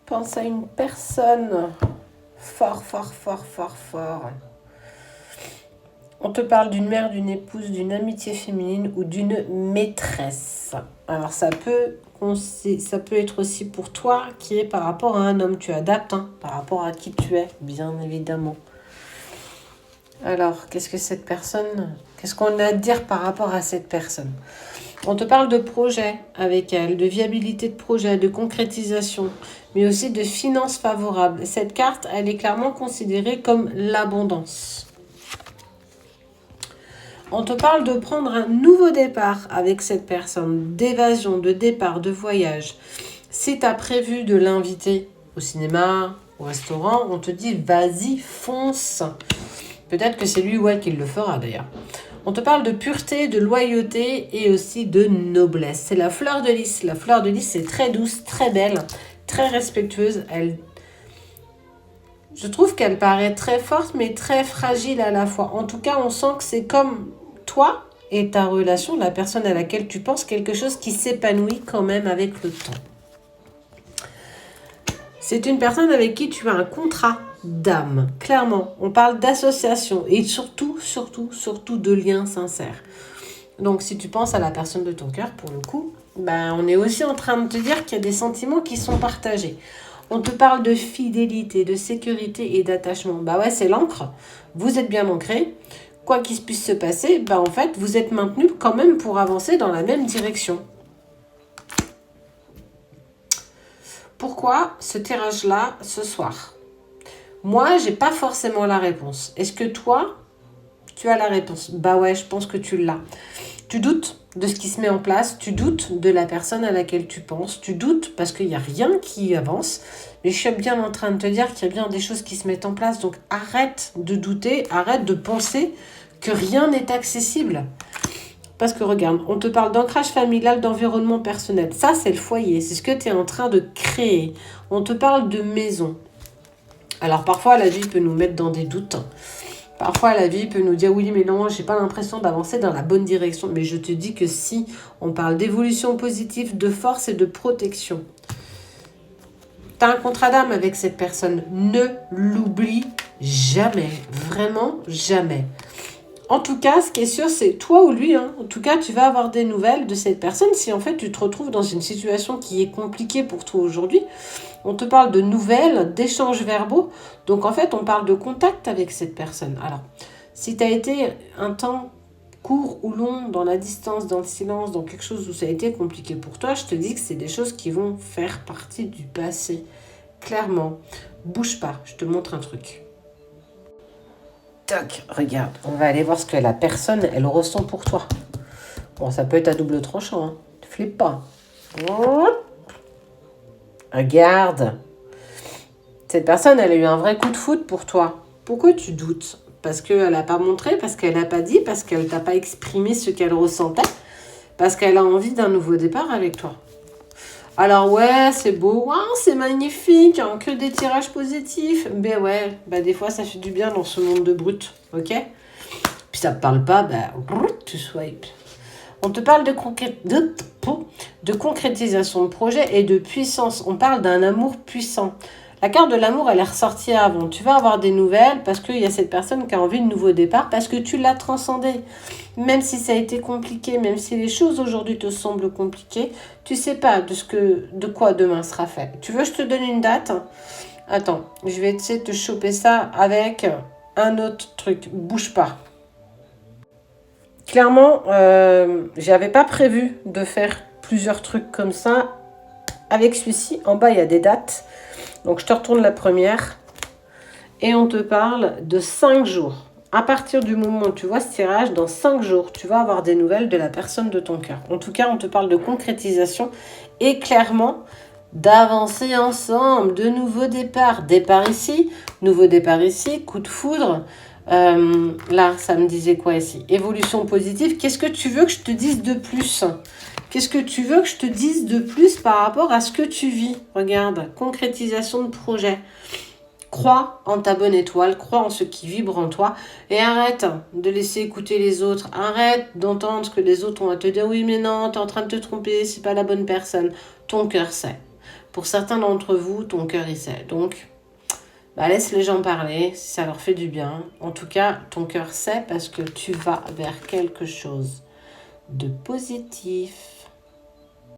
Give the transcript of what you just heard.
Pense à une personne fort, fort, fort, fort, fort. On te parle d'une mère, d'une épouse, d'une amitié féminine ou d'une maîtresse. Alors ça peut être aussi pour toi qui est par rapport à un homme. Tu adaptes par rapport à qui tu es, bien évidemment. Alors, qu'est-ce qu'on a à dire par rapport à cette personne? On te parle de projet avec elle, de viabilité de projet, de concrétisation, mais aussi de finances favorables. Cette carte, elle est clairement considérée comme l'abondance. On te parle de prendre un nouveau départ avec cette personne, d'évasion, de départ, de voyage. Si tu as prévu de l'inviter au cinéma, au restaurant, on te dit vas-y, fonce. Peut-être que c'est lui ou elle qui le fera d'ailleurs. On te parle de pureté, de loyauté et aussi de noblesse. C'est la fleur de lys. La fleur de lys, c'est très douce, très belle, très respectueuse. Je trouve qu'elle paraît très forte, mais très fragile à la fois. En tout cas, on sent que c'est comme toi et ta relation, la personne à laquelle tu penses, quelque chose qui s'épanouit quand même avec le temps. C'est une personne avec qui tu as un contrat d'âme, clairement. On parle d'association et surtout de liens sincères. Donc, si tu penses à la personne de ton cœur, pour le coup, on est aussi en train de te dire qu'il y a des sentiments qui sont partagés. On te parle de fidélité, de sécurité et d'attachement. C'est l'ancre. Vous êtes bien ancré. Quoi qu'il puisse se passer, en fait, vous êtes maintenu quand même pour avancer dans la même direction. Pourquoi ce tirage-là ce soir? Moi, j'ai pas forcément la réponse. Est-ce que toi, tu as la réponse? Je pense que tu l'as. Tu doutes de ce qui se met en place, tu doutes de la personne à laquelle tu penses, tu doutes parce qu'il n'y a rien qui avance. Mais je suis bien en train de te dire qu'il y a bien des choses qui se mettent en place. Donc arrête de douter, arrête de penser que rien n'est accessible. Parce que regarde, on te parle d'ancrage familial, d'environnement personnel. Ça, c'est le foyer. C'est ce que tu es en train de créer. On te parle de maison. Alors parfois, la vie peut nous mettre dans des doutes. Parfois, la vie peut nous dire oui, mais non, j'ai pas l'impression d'avancer dans la bonne direction. Mais je te dis que si on parle d'évolution positive, de force et de protection, tu as un contrat d'âme avec cette personne. Ne l'oublie jamais. Vraiment jamais. En tout cas, ce qui est sûr, c'est toi ou lui. En tout cas, tu vas avoir des nouvelles de cette personne. Si en fait, tu te retrouves dans une situation qui est compliquée pour toi aujourd'hui, on te parle de nouvelles, d'échanges verbaux. Donc en fait, on parle de contact avec cette personne. Alors, si tu as été un temps court ou long dans la distance, dans le silence, dans quelque chose où ça a été compliqué pour toi, je te dis que c'est des choses qui vont faire partie du passé. Clairement, bouge pas, je te montre un truc. Toc, regarde, on va aller voir ce que la personne, elle ressent pour toi. Bon, ça peut être à double tranchant, ne flippe pas. Regarde. Cette personne, elle a eu un vrai coup de foudre pour toi. Pourquoi tu doutes? Parce qu'elle n'a pas montré, parce qu'elle n'a pas dit, parce qu'elle t'a pas exprimé ce qu'elle ressentait, parce qu'elle a envie d'un nouveau départ avec toi. Alors ouais, c'est beau, c'est magnifique, que des tirages positifs. Des fois ça fait du bien dans ce monde de brut, ok? Puis ça te parle pas, tu swipes. On te parle de concrétisation de projet et de puissance. On parle d'un amour puissant. La carte de l'amour, elle est ressortie avant. Tu vas avoir des nouvelles parce qu'il y a cette personne qui a envie de nouveau départ, parce que tu l'as transcendé. Même si ça a été compliqué, même si les choses aujourd'hui te semblent compliquées, tu sais pas de quoi demain sera fait. Tu veux que je te donne une date? Attends, je vais essayer de te choper ça avec un autre truc. Bouge pas. Clairement, j'avais pas prévu de faire plusieurs trucs comme ça. Avec celui-ci, en bas, il y a des dates. Donc, je te retourne la première. Et on te parle de 5 jours. À partir du moment où tu vois ce tirage, dans 5 jours, tu vas avoir des nouvelles de la personne de ton cœur. En tout cas, on te parle de concrétisation et clairement d'avancer ensemble, de nouveaux départs. Départ ici, nouveau départ ici, coup de foudre. Là, ça me disait quoi ici? Évolution positive. Qu'est-ce que tu veux que je te dise de plus? Qu'est-ce que tu veux que je te dise de plus par rapport à ce que tu vis? Regarde, concrétisation de projet. Crois en ta bonne étoile, crois en ce qui vibre en toi et arrête de laisser écouter les autres. Arrête d'entendre ce que les autres ont à te dire. Oui, mais non, tu es en train de te tromper, c'est pas la bonne personne. Ton cœur sait. Pour certains d'entre vous, ton cœur y sait. Donc, laisse les gens parler si ça leur fait du bien. En tout cas, ton cœur sait parce que tu vas vers quelque chose de positif.